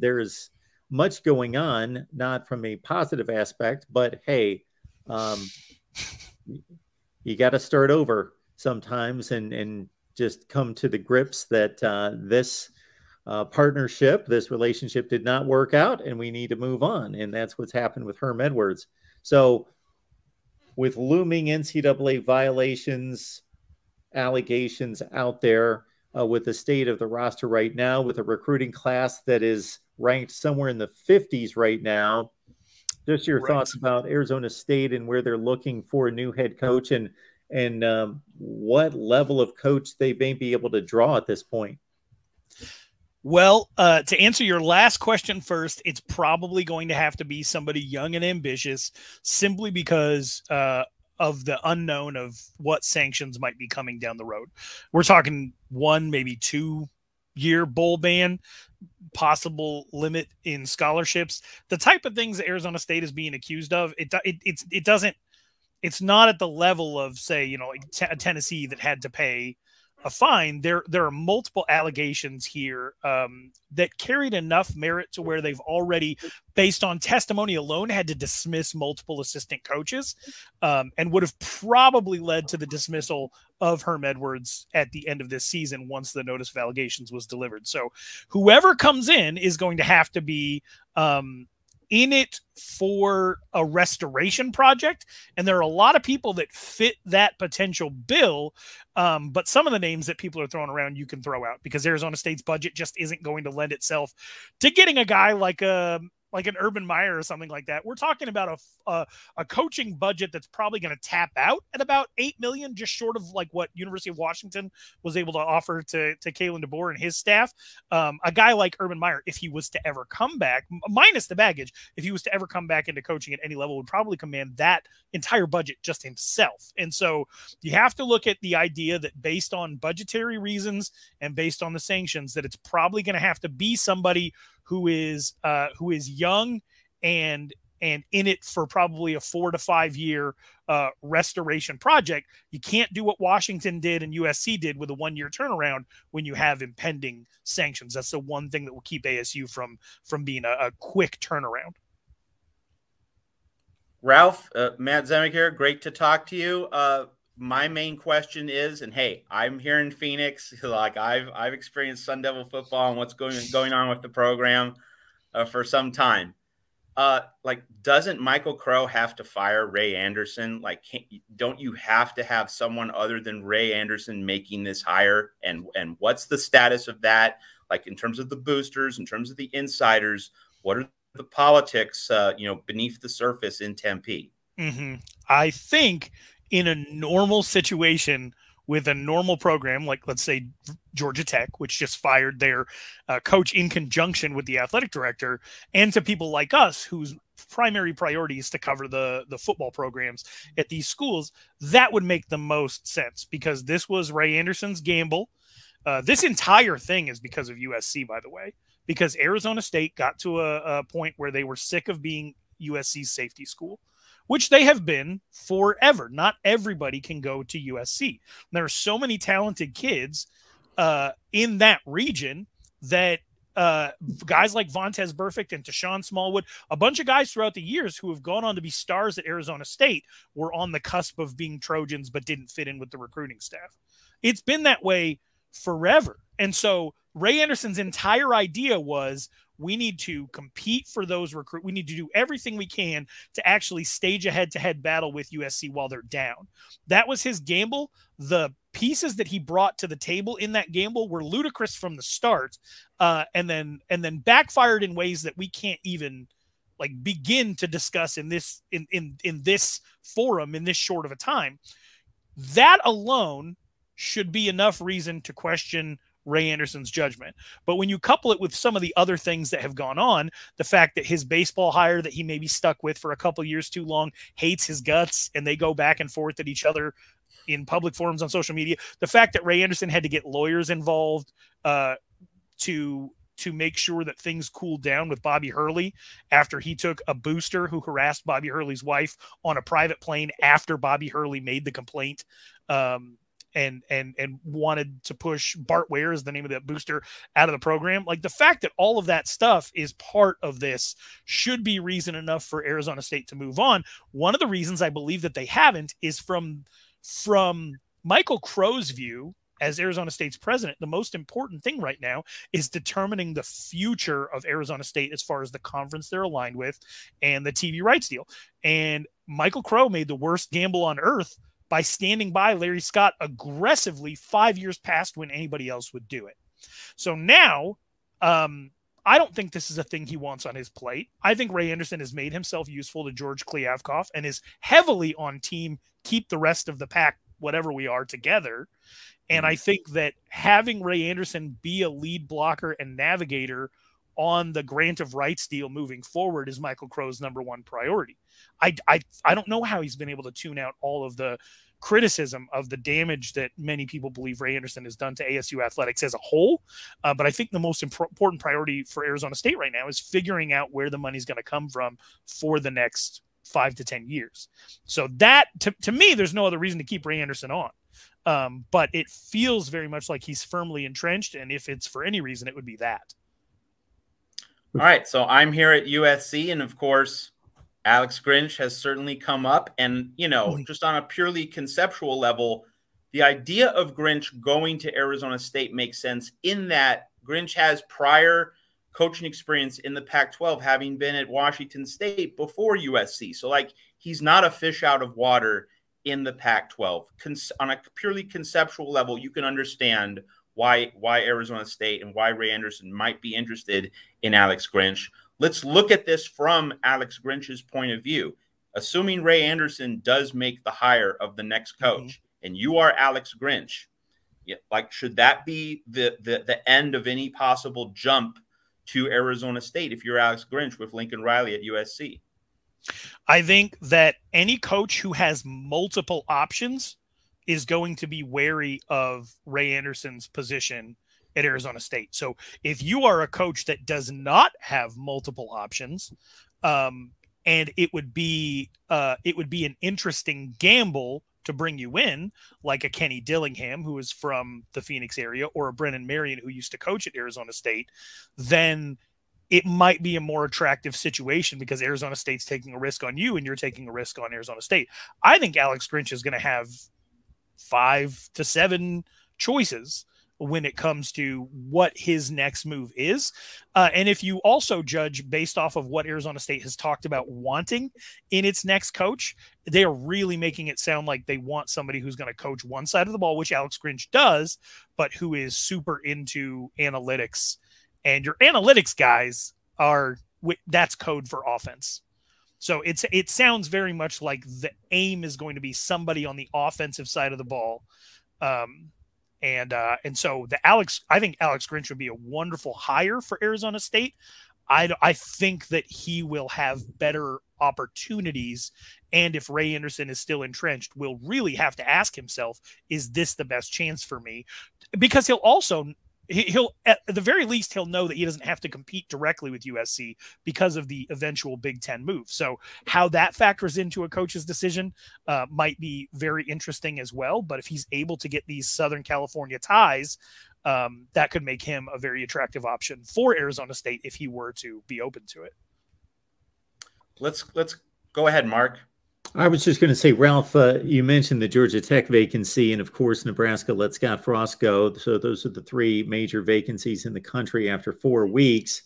there's much going on, not from a positive aspect, but hey, you got to start over sometimes and just come to the grips that this partnership, this relationship did not work out and we need to move on. And that's what's happened with Herm Edwards. So with looming NCAA violations, allegations out there, with the state of the roster right now, with a recruiting class that is ranked somewhere in the 50s right now, just your thoughts about Arizona State and where they're looking for a new head coach and what level of coach they may be able to draw at this point. Well, to answer your last question first, it's probably going to have to be somebody young and ambitious, simply because of the unknown of what sanctions might be coming down the road. We're talking 1, maybe 2-year bowl ban, possible limit in scholarships, the type of things that Arizona State is being accused of. It's not at the level of, say, you know, like Tennessee that had to pay a fine. There are multiple allegations here that carried enough merit to where they've already, based on testimony alone, had to dismiss multiple assistant coaches, and would have probably led to the dismissal of Herm Edwards at the end of this season once the notice of allegations was delivered. So whoever comes in is going to have to be in it for a restoration project. And there are a lot of people that fit that potential bill. But some of the names that people are throwing around, you can throw out, because Arizona State's budget just isn't going to lend itself to getting a guy like an Urban Meyer or something like that. We're talking about a coaching budget that's probably going to tap out at about $8 million, just short of like what University of Washington was able to offer to Kalen DeBoer and his staff. A guy like Urban Meyer, if he was to ever come back, minus the baggage, if he was to ever come back into coaching at any level, would probably command that entire budget just himself. And so you have to look at the idea that based on budgetary reasons and based on the sanctions, that it's probably going to have to be somebody who is young and in it for probably a 4 to 5 year restoration project. You can't do what Washington did and USC did with a 1-year turnaround when you have impending sanctions. That's the one thing that will keep ASU from being a quick turnaround. Ralph, Matt Zemek here. Great to talk to you. My main question is, and hey, I'm here in Phoenix. Like I've experienced Sun Devil football and what's going on with the program for some time. Like, doesn't Michael Crow have to fire Ray Anderson? Like, don't you have to have someone other than Ray Anderson making this hire? And what's the status of that? Like, in terms of the boosters, in terms of the insiders, what are the politics, beneath the surface in Tempe? Mm-hmm. I think in a normal situation with a normal program, like let's say Georgia Tech, which just fired their coach in conjunction with the athletic director, and to people like us whose primary priority is to cover the football programs at these schools, that would make the most sense, because this was Ray Anderson's gamble. This entire thing is because of USC, by the way, because Arizona State got to a point where they were sick of being USC's safety school, which they have been forever. Not everybody can go to USC. There are so many talented kids in that region that guys like Vontez Burfict and Tashawn Smallwood, a bunch of guys throughout the years who have gone on to be stars at Arizona State, were on the cusp of being Trojans but didn't fit in with the recruiting staff. It's been that way forever. And so Ray Anderson's entire idea was, we need to compete for those recruits. We need to do everything we can to actually stage a head-to-head battle with USC while they're down. That was his gamble. The pieces that he brought to the table in that gamble were ludicrous from the start, and then backfired in ways that we can't even like begin to discuss in this forum in this short of a time. That alone should be enough reason to question Ray Anderson's judgment. But when you couple it with some of the other things that have gone on, the fact that his baseball hire that he may be stuck with for a couple of years too long hates his guts, and they go back and forth at each other in public forums on social media, the fact that Ray Anderson had to get lawyers involved to make sure that things cooled down with Bobby Hurley after he took a booster who harassed Bobby Hurley's wife on a private plane after Bobby Hurley made the complaint, and wanted to push Bart Ware, is the name of that booster, out of the program. Like, the fact that all of that stuff is part of this should be reason enough for Arizona State to move on. One of the reasons I believe that they haven't is from Michael Crow's view as Arizona State's president. The most important thing right now is determining the future of Arizona State as far as the conference they're aligned with and the TV rights deal. And Michael Crow made the worst gamble on earth by standing by Larry Scott aggressively 5 years past when anybody else would do it. So now, I don't think this is a thing he wants on his plate. I think Ray Anderson has made himself useful to George Kliavkoff and is heavily on team keep the rest of the pack, whatever we are, together. And I think that having Ray Anderson be a lead blocker and navigator on the grant of rights deal moving forward is Michael Crow's #1 priority. I don't know how he's been able to tune out all of the criticism of the damage that many people believe Ray Anderson has done to ASU athletics as a whole. But I think the most important priority for Arizona State right now is figuring out where the money's going to come from for the next 5 to 10 years. So that, to me, there's no other reason to keep Ray Anderson on. But it feels very much like he's firmly entrenched. And if it's for any reason, it would be that. All right. So I'm here at USC, and of course, Alex Grinch has certainly come up. And, you know, just on a purely conceptual level, the idea of Grinch going to Arizona State makes sense in that Grinch has prior coaching experience in the Pac-12, having been at Washington State before USC. So, like, he's not a fish out of water in the Pac-12. On a purely conceptual level, you can understand why Arizona State and why Ray Anderson might be interested in Alex Grinch. Let's look at this from Alex Grinch's point of view. Assuming Ray Anderson does make the hire of the next coach, and you are Alex Grinch, like, should that be the end of any possible jump to Arizona State if you're Alex Grinch with Lincoln Riley at USC? I think that any coach who has multiple options is going to be wary of Ray Anderson's position at Arizona State. So if you are a coach that does not have multiple options, and it would be an interesting gamble to bring you in, like a Kenny Dillingham, who is from the Phoenix area, or a Brennan Marion, who used to coach at Arizona State, then it might be a more attractive situation because Arizona State's taking a risk on you and you're taking a risk on Arizona State. I think Alex Grinch is going to have 5 to 7 choices when it comes to what his next move is. And if you also judge based off of what Arizona State has talked about wanting in its next coach, they are really making it sound like they want somebody who's going to coach one side of the ball, which Alex Grinch does, but who is super into analytics. And your analytics guys that's code for offense. So it sounds very much like the aim is going to be somebody on the offensive side of the ball. And so I think Alex Grinch would be a wonderful hire for Arizona State. I think that he will have better opportunities. And if Ray Anderson is still entrenched, will really have to ask himself, is this the best chance for me? Because he'll at the very least, he'll know that he doesn't have to compete directly with USC because of the eventual Big Ten move. So how that factors into a coach's decision might be very interesting as well. But if he's able to get these Southern California ties, that could make him a very attractive option for Arizona State if he were to be open to it. Let's go ahead, Mark. I was just going to say, Ralph, you mentioned the Georgia Tech vacancy, and of course, Nebraska let Scott Frost go. So those are the 3 major vacancies in the country after 4 weeks.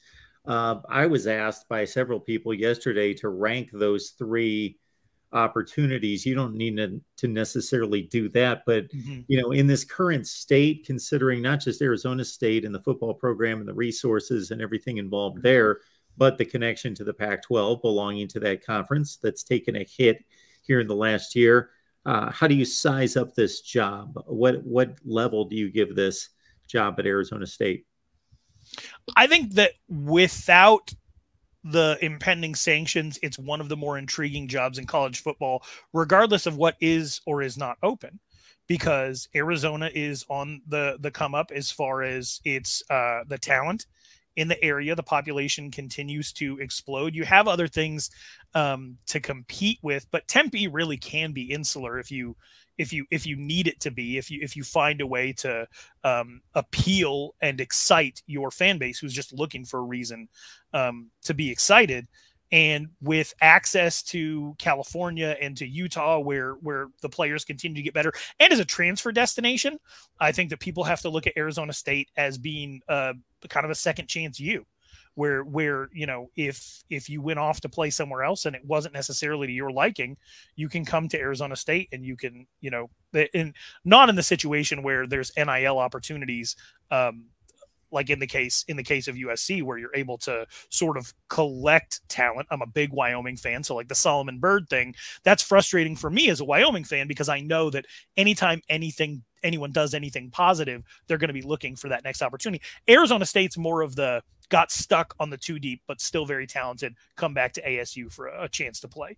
I was asked by several people yesterday to rank those 3 opportunities. You don't need to necessarily do that, but you know, in this current state, considering not just Arizona State and the football program and the resources and everything involved there, but the connection to the Pac-12 belonging to that conference that's taken a hit here in the last year. How do you size up this job? What level do you give this job at Arizona State? I think that without the impending sanctions, it's one of the more intriguing jobs in college football, regardless of what is or is not open, because Arizona is on the come up as far as its the talent in the area. The population continues to explode. You have other things to compete with, but Tempe really can be insular if you if you need it to be, if you find a way to appeal and excite your fan base who's just looking for a reason to be excited. And with access to California and to Utah, where the players continue to get better, and as a transfer destination, I think that people have to look at Arizona State as being kind of a second chance where you know, if you went off to play somewhere else and it wasn't necessarily to your liking, you can come to Arizona State and you can, you know, and not in the situation where there's NIL opportunities, like in the case of USC, where you're able to sort of collect talent. I'm a big Wyoming fan, so like the Solomon Bird thing, that's frustrating for me as a Wyoming fan, because I know that anytime anyone does anything positive, they're going to be looking for that next opportunity. Arizona State's more of the got stuck on the too deep, but still very talented, come back to ASU for a chance to play.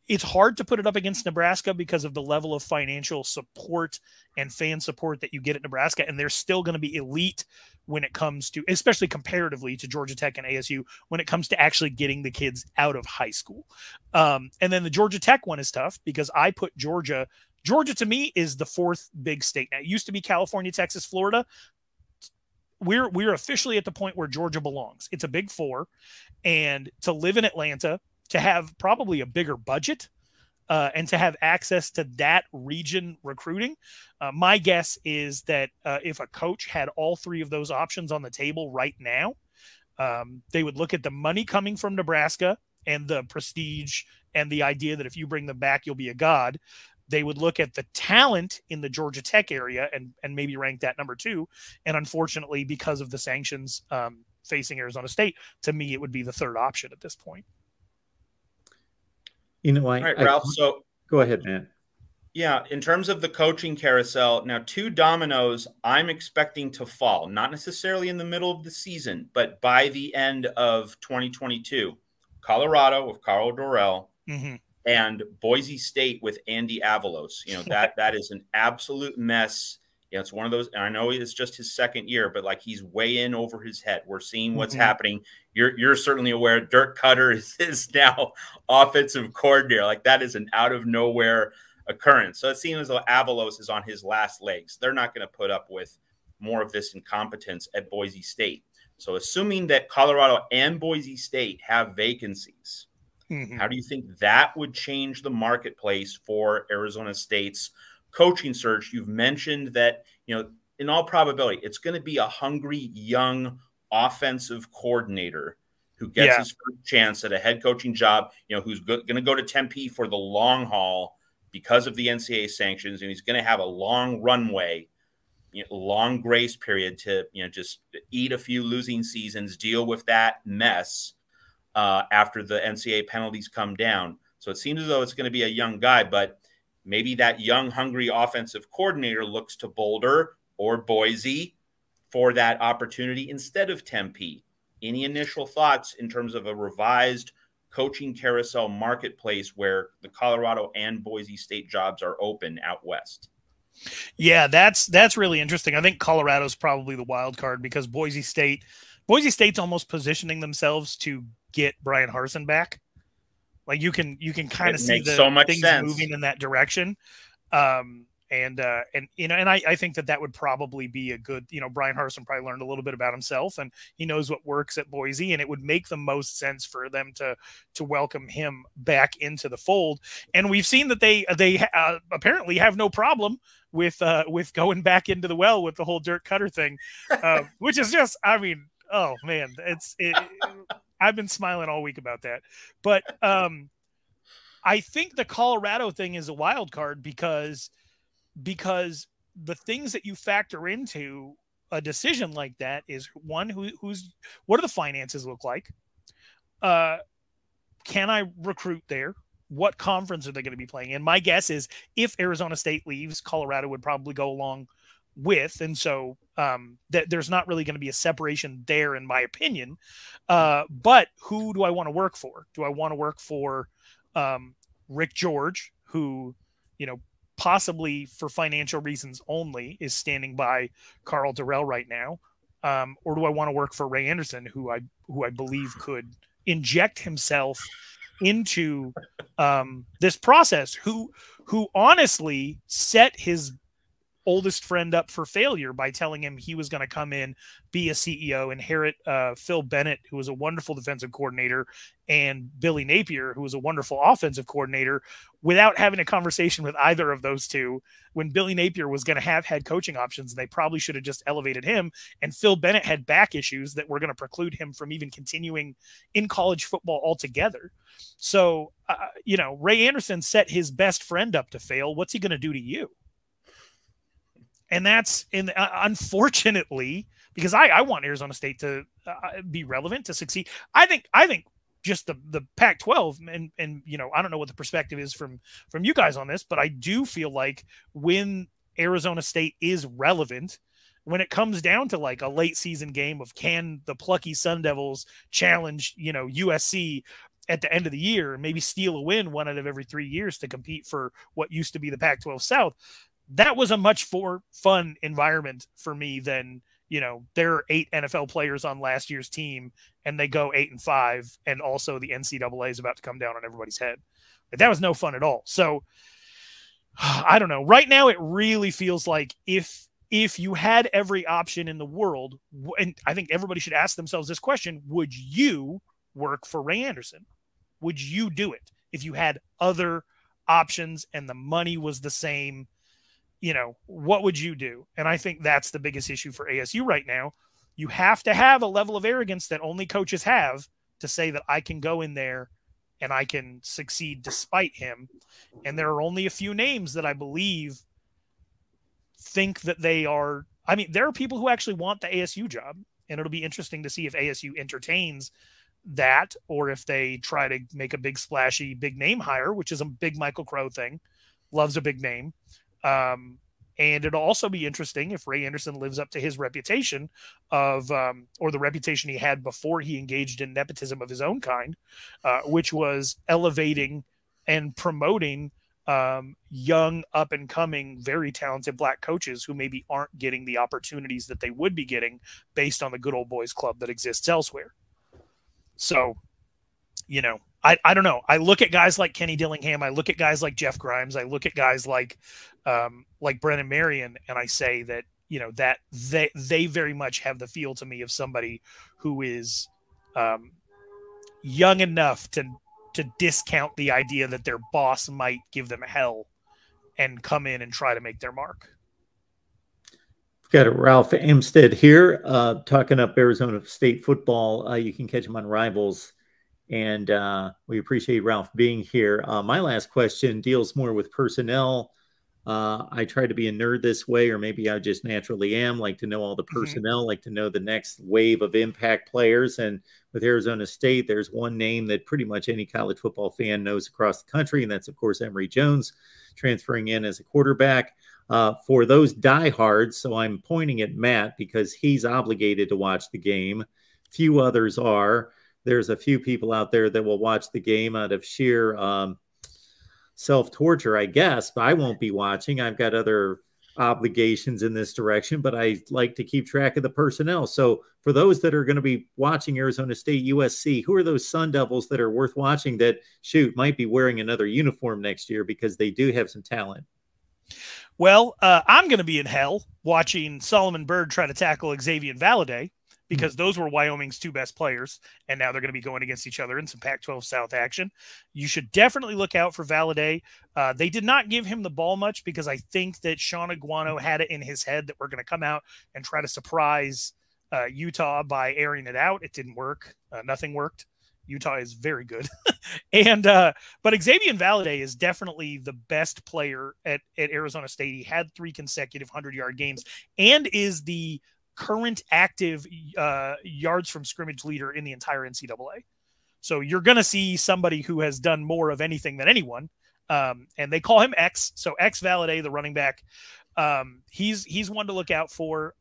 It's hard to put it up against Nebraska because of the level of financial support and fan support that you get at Nebraska. And they're still going to be elite when it comes to, especially comparatively to Georgia Tech and ASU, when it comes to actually getting the kids out of high school. And then the Georgia Tech one is tough because I put Georgia to me is the fourth big state. Now, it used to be California, Texas, Florida. We're officially at the point where Georgia belongs. It's a big four. And to live in Atlanta, to have probably a bigger budget, and to have access to that region recruiting, my guess is that if a coach had all three of those options on the table right now, they would look at the money coming from Nebraska and the prestige and the idea that if you bring them back, you'll be a god. They would look at the talent in the Georgia Tech area and maybe rank that number 2. And unfortunately, because of the sanctions facing Arizona State, to me, it would be the third option at this point. You know, all right, Ralph. So go ahead, man. Yeah, in terms of the coaching carousel, now 2 dominoes I'm expecting to fall, not necessarily in the middle of the season, but by the end of 2022. Colorado with Carl Dorrell, and Boise State with Andy Avalos. You know, that is an absolute mess. You know, it's one of those, and I know it's just his second year, but like he's way in over his head. We're seeing what's happening. You're certainly aware Dirk Cutter is now offensive coordinator. Like that is an out of nowhere occurrence. So it seems as though Avalos is on his last legs. They're not going to put up with more of this incompetence at Boise State. So assuming that Colorado and Boise State have vacancies, how do you think that would change the marketplace for Arizona State's coaching search? You've mentioned that, you know, in all probability, it's going to be a hungry, young offensive coordinator who gets his first chance at a head coaching job, you know, who's going to go to Tempe for the long haul because of the NCAA sanctions, and he's going to have a long runway, you know, long grace period to, you know, just eat a few losing seasons, deal with that mess after the NCAA penalties come down. So it seems as though it's going to be a young guy, but maybe that young, hungry offensive coordinator looks to Boulder or Boise for that opportunity instead of Tempe. Any initial thoughts in terms of a revised coaching carousel marketplace where the Colorado and Boise State jobs are open out west? Yeah, that's really interesting. I think Colorado's probably the wild card because Boise State's almost positioning themselves to get Brian Harsin back. Like you can kind of see the so much things sense moving in that direction. And you know, and I think that would probably be a good, you know, Brian Harsin probably learned a little bit about himself and he knows what works at Boise, and it would make the most sense for them to welcome him back into the fold. And we've seen that they apparently have no problem with going back into the well with the whole Dirk Cutter thing, which is just, I mean, oh man, I've been smiling all week about that. But I think the Colorado thing is a wild card because the things that you factor into a decision like that is one, what do the finances look like? Can I recruit there? What conference are they going to be playing in? My guess is if Arizona State leaves, Colorado would probably go along with. And so there's not really going to be a separation there, in my opinion. But who do I want to work for? Do I want to work for Rick George, who, you know, possibly for financial reasons only is standing by Carl Dorrell right now? Or do I want to work for Ray Anderson, who I believe could inject himself into this process, who who honestly set his oldest friend up for failure by telling him he was going to come in, be a CEO, inherit Phil Bennett, who was a wonderful defensive coordinator, and Billy Napier, who was a wonderful offensive coordinator, without having a conversation with either of those two, when Billy Napier was going to have head coaching options. And they probably should have just elevated him. And Phil Bennett had back issues that were going to preclude him from even continuing in college football altogether. So, Ray Anderson set his best friend up to fail. What's he going to do to you? And that's unfortunately, because I want Arizona State to be relevant, to succeed. I think just the Pac-12 and I don't know what the perspective is from you guys on this, but I do feel like when Arizona State is relevant, when it comes down to like a late season game of can the plucky Sun Devils challenge, USC at the end of the year and maybe steal a win one out of every 3 years to compete for what used to be the Pac-12 South. That was a much more fun environment for me than, there are 8 NFL players on last year's team and they go 8-5. And also the NCAA is about to come down on everybody's head. But that was no fun at all. So I don't know. Right now, it really feels like if you had every option in the world, and I think everybody should ask themselves this question, would you work for Ray Anderson? Would you do it if you had other options and the money was the same? What would you do? And I think that's the biggest issue for ASU right now. You have to have a level of arrogance that only coaches have to say that I can go in there and I can succeed despite him. And there are only a few names that I believe think that they are. I mean, there are people who actually want the ASU job, and it'll be interesting to see if ASU entertains that or if they try to make a big splashy big name hire, which is a big Michael Crow thing. Loves a big name. And it'll also be interesting if Ray Anderson lives up to his reputation of, or the reputation he had before he engaged in nepotism of his own kind, which was elevating and promoting young, up and coming, very talented Black coaches who maybe aren't getting the opportunities that they would be getting based on the good old boys club that exists elsewhere. So, I don't know. I look at guys like Kenny Dillingham. I look at guys like Jeff Grimes. I look at guys like Brennan Marion, and I say that, that they very much have the feel to me of somebody who is young enough to discount the idea that their boss might give them hell and come in and try to make their mark. We've got Ralph Amstead here talking up Arizona State football. You can catch him on Rivals. And we appreciate Ralph being here. My last question deals more with personnel. I try to be a nerd this way, or maybe I just naturally am, like to know all the personnel, like to know the next wave of impact players. And with Arizona State, there's one name that pretty much any college football fan knows across the country, and that's, of course, Emory Jones, transferring in as a quarterback. For those diehards, so I'm pointing at Matt because he's obligated to watch the game. Few others are. There's a few people out there that will watch the game out of sheer self-torture, I guess, but I won't be watching. I've got other obligations in this direction, but I like to keep track of the personnel. So for those that are going to be watching Arizona State, USC, who are those Sun Devils that are worth watching that, might be wearing another uniform next year because they do have some talent? Well, I'm going to be in hell watching Solomon Byrd try to tackle Xavier Valladay, because those were Wyoming's 2 best players, and now they're going to be going against each other in some Pac-12 South action. You should definitely look out for Valladay. They did not give him the ball much because I think that Sean Aguano had it in his head that we're going to come out and try to surprise Utah by airing it out. It didn't work. Nothing worked. Utah is very good. But Xavier Valladay is definitely the best player at Arizona State. He had 3 consecutive 100-yard games and is the current active yards from scrimmage leader in the entire NCAA. So you're going to see somebody who has done more of anything than anyone. And they call him X. So X Valladay, the running back, he's one to look out for.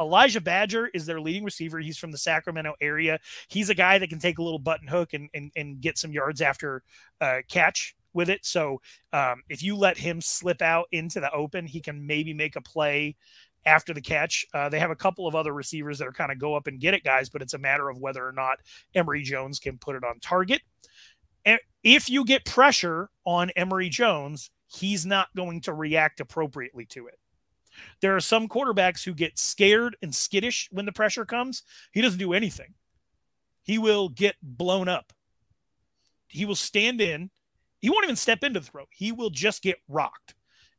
Elijah Badger is their leading receiver. He's from the Sacramento area. He's a guy that can take a little button hook and get some yards after catch with it. So if you let him slip out into the open, he can maybe make a play after the catch. They have a couple of other receivers that are kind of go up and get it guys, but it's a matter of whether or not Emory Jones can put it on target. And if you get pressure on Emory Jones, he's not going to react appropriately to it. There are some quarterbacks who get scared and skittish when the pressure comes. He doesn't do anything. He will get blown up. He will stand in. He won't even step into the throw. He will just get rocked.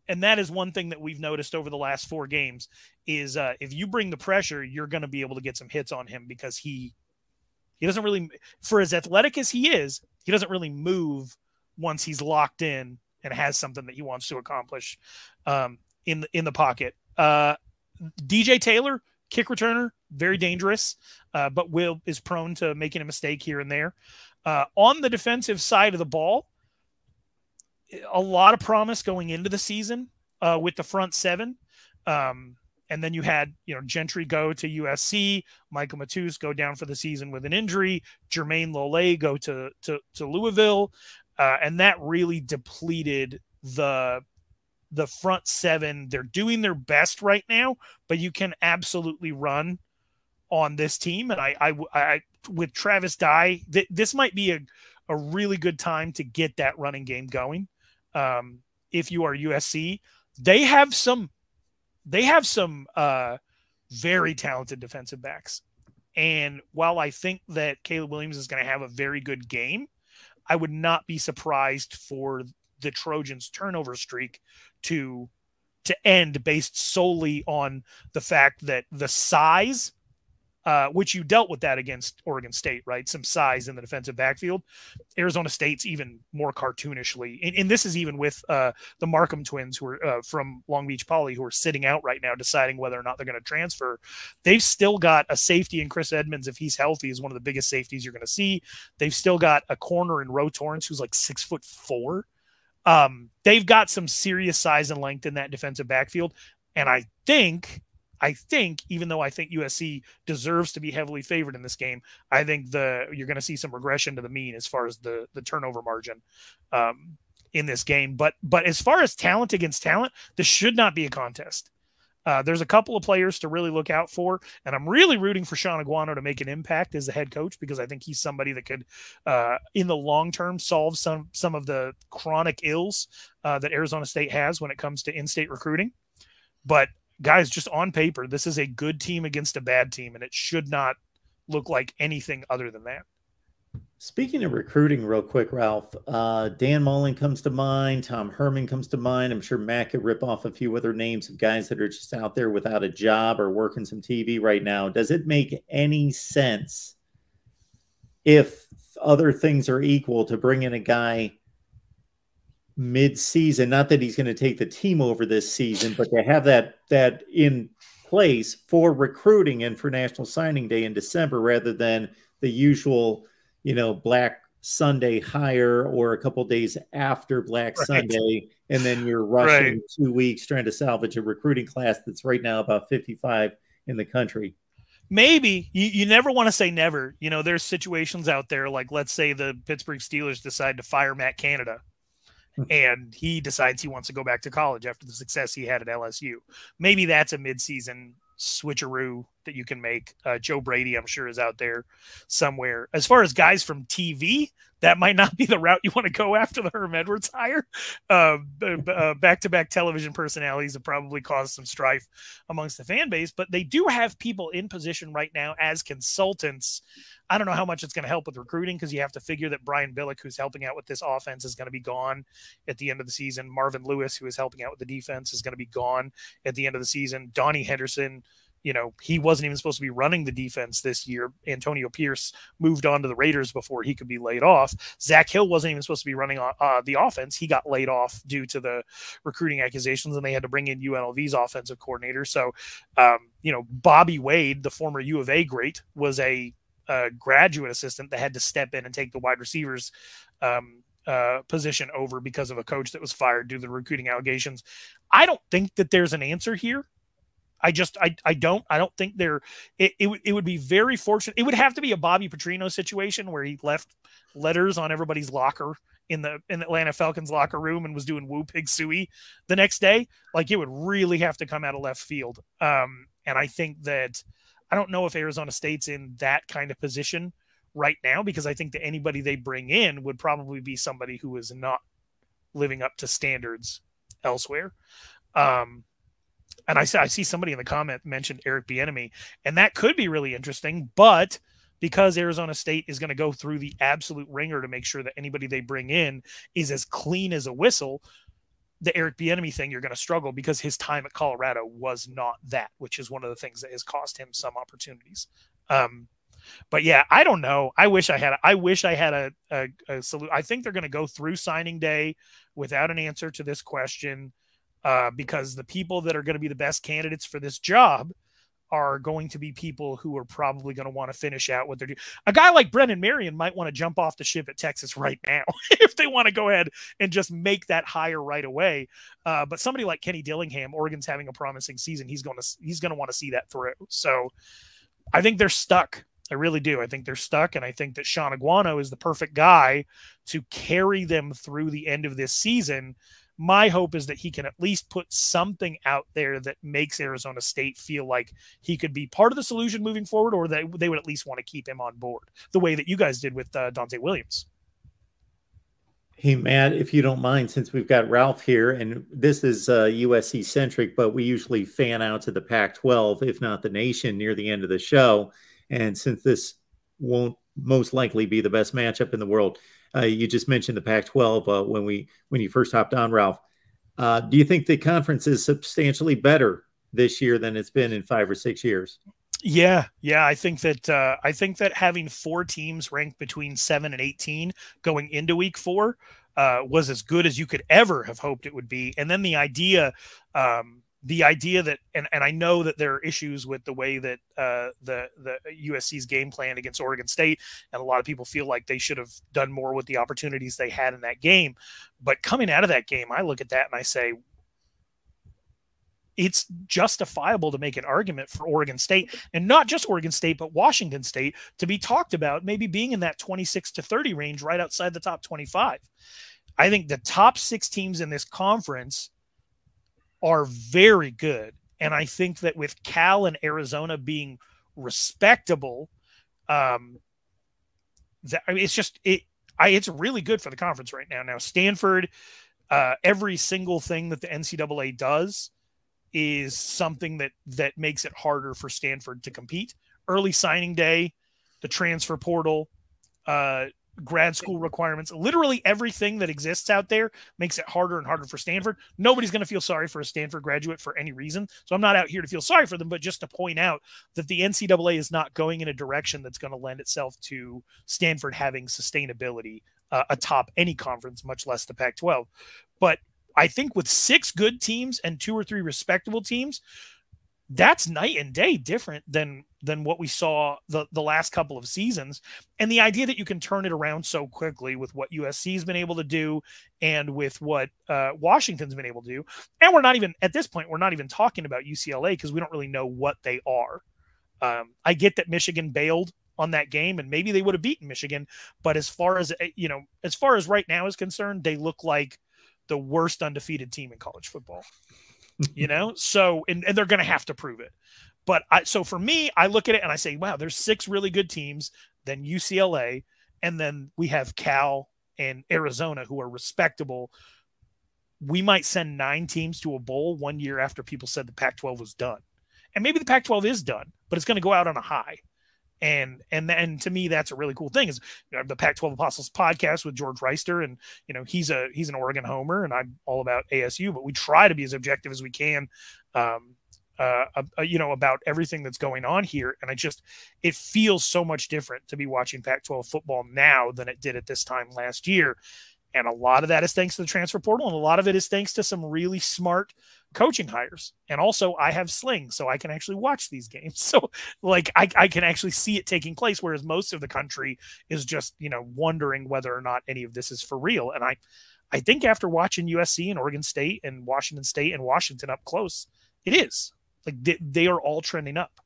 And that is one thing that we've noticed over the last 4 games is if you bring the pressure, you're going to be able to get some hits on him because he doesn't really, for as athletic as he is, he doesn't really move once he's locked in and has something that he wants to accomplish in the pocket. DJ Taylor, kick returner, very dangerous, but is prone to making a mistake here and there. On the defensive side of the ball, a lot of promise going into the season with the front 7. And then you had, Gentry go to USC, Michael Matus go down for the season with an injury, Jermaine Lole go to Louisville. And that really depleted the front 7. They're doing their best right now, but you can absolutely run on this team. And I with Travis Dye, this might be a really good time to get that running game going. If you are USC, they have some very talented defensive backs. And while I think that Caleb Williams is going to have a very good game, I would not be surprised for the Trojans turnover streak to end based solely on the fact that the size, which you dealt with that against Oregon State, right? Some size in the defensive backfield. Arizona State's even more cartoonishly. And this is even with the Markham twins who are from Long Beach Poly who are sitting out right now deciding whether or not they're going to transfer. They've still got a safety in Chris Edmonds, if he's healthy, is one of the biggest safeties you're going to see. They've still got a corner in Ro Torrance who's like 6'4". They've got some serious size and length in that defensive backfield. And I think, even though I think USC deserves to be heavily favored in this game, I think you're going to see some regression to the mean as far as the turnover margin in this game. But as far as talent against talent, this should not be a contest. There's a couple of players to really look out for, and I'm really rooting for Sean Aguano to make an impact as the head coach because I think he's somebody that could, in the long term, solve some of the chronic ills that Arizona State has when it comes to in-state recruiting. But guys, just on paper, this is a good team against a bad team, and it should not look like anything other than that. Speaking of recruiting real quick, Ralph, Dan Mullen comes to mind. Tom Herman comes to mind. I'm sure Matt could rip off a few other names of guys that are just out there without a job or working some TV right now. Does it make any sense, if other things are equal, to bring in a guy mid-season? Not that he's going to take the team over this season, but to have that in place for recruiting and for National Signing Day in December rather than the usual Black Sunday hire or a couple days after Black Sunday, and then you're rushing 2 weeks trying to salvage a recruiting class that's right now about 55 in the country. Maybe you never want to say never. There's situations out there, like let's say the Pittsburgh Steelers decide to fire Matt Canada and he decides he wants to go back to college after the success he had at LSU. Maybe that's a midseason switcheroo that you can make. Joe Brady, I'm sure, is out there somewhere. As far as guys from TV, that might not be the route you want to go after the Herm Edwards hire. Back-to-back television personalities have probably caused some strife amongst the fan base, but they do have people in position right now as consultants. I don't know how much it's going to help with recruiting because you have to figure that Brian Billick, who's helping out with this offense, is going to be gone at the end of the season. Marvin Lewis, who is helping out with the defense, is going to be gone at the end of the season. Donnie Henderson, he wasn't even supposed to be running the defense this year. Antonio Pierce moved on to the Raiders before he could be laid off. Zach Hill wasn't even supposed to be running the offense. He got laid off due to the recruiting accusations, and they had to bring in UNLV's offensive coordinator. So, Bobby Wade, the former U of A great, was a graduate assistant that had to step in and take the wide receivers position over because of a coach that was fired due to the recruiting allegations. I don't think that there's an answer here. I don't think it would be very fortunate. It would have to be a Bobby Petrino situation where he left letters on everybody's locker in the Atlanta Falcons locker room and was doing woo pig suey the next day. Like, it would really have to come out of left field. And I think that, I don't know if Arizona State's in that kind of position right now, because I think that anybody they bring in would probably be somebody who is not living up to standards elsewhere. And I see somebody in the comment mentioned Eric Bieniemy, and that could be really interesting, but because Arizona State is going to go through the absolute ringer to make sure that anybody they bring in is as clean as a whistle, the Eric Bieniemy thing, you're going to struggle because his time at Colorado was not that, which is one of the things that has cost him some opportunities. But yeah, I don't know. I wish I had a solution. I think they're going to go through signing day without an answer to this question, because the people that are going to be the best candidates for this job are going to be people who are probably going to want to finish out what they're doing. A guy like Brennan Marion might want to jump off the ship at Texas right now if they want to go ahead and just make that hire right away. But somebody like Kenny Dillingham, Oregon's having a promising season. He's going to want to see that through. So I think they're stuck. I really do. I think they're stuck, and I think that Sean Aguano is the perfect guy to carry them through the end of this season. My hope is that he can at least put something out there that makes Arizona State feel like he could be part of the solution moving forward, or that they would at least want to keep him on board the way that you guys did with Dante Williams. Hey, Matt, if you don't mind, since we've got Ralph here, and this is USC centric, but we usually fan out to the Pac-12, if not the nation, near the end of the show. And since this won't most likely be the best matchup in the world, you just mentioned the Pac-12 when you first hopped on, Ralph. Do you think the conference is substantially better this year than it's been in 5 or 6 years? Yeah. I think that having 4 teams ranked between 7 and 18 going into week 4 was as good as you could ever have hoped it would be. And then the idea that, and I know that there are issues with the way that the USC's game plan against Oregon State, and a lot of people feel like they should have done more with the opportunities they had in that game. But coming out of that game, I look at that and I say, it's justifiable to make an argument for Oregon State, and not just Oregon State, but Washington State, to be talked about maybe being in that 26 to 30 range, right outside the top 25. I think the top 6 teams in this conference are very good. And I think that with Cal and Arizona being respectable, it's really good for the conference right now. Now, Stanford, every single thing that the NCAA does is something that makes it harder for Stanford to compete. Early signing day, the transfer portal, grad school requirements, literally everything that exists out there makes it harder and harder for Stanford. Nobody's going to feel sorry for a Stanford graduate for any reason. So I'm not out here to feel sorry for them, but just to point out that the NCAA is not going in a direction that's going to lend itself to Stanford having sustainability atop any conference, much less the Pac-12. But I think with 6 good teams and 2 or 3 respectable teams, that's night and day different than what we saw the last couple of seasons. And the idea that you can turn it around so quickly with what USC has been able to do and with what Washington's been able to do. And we're not even, at this point, we're not even talking about UCLA because we don't really know what they are. I get that Michigan bailed on that game and maybe they would have beaten Michigan. But as far as right now is concerned, they look like the worst undefeated team in college football. So, and they're going to have to prove it. But so for me, I look at it and I say, wow, there's 6 really good teams, then UCLA, and then we have Cal and Arizona who are respectable. We might send 9 teams to a bowl 1 year after people said the Pac-12 was done. And maybe the Pac-12 is done, but it's going to go out on a high. And to me, that's a really cool thing is the Pac-12 Apostles podcast with George Reister. And, he's an Oregon homer and I'm all about ASU, but we try to be as objective as we can, about everything that's going on here. And it feels so much different to be watching Pac-12 football now than it did at this time last year. And a lot of that is thanks to the transfer portal. And a lot of it is thanks to some really smart coaching hires. And also I have Sling, so I can actually watch these games. So I can actually see it taking place. Whereas most of the country is just, wondering whether or not any of this is for real. And I think after watching USC and Oregon State and Washington State and Washington up close, it is like they are all trending up.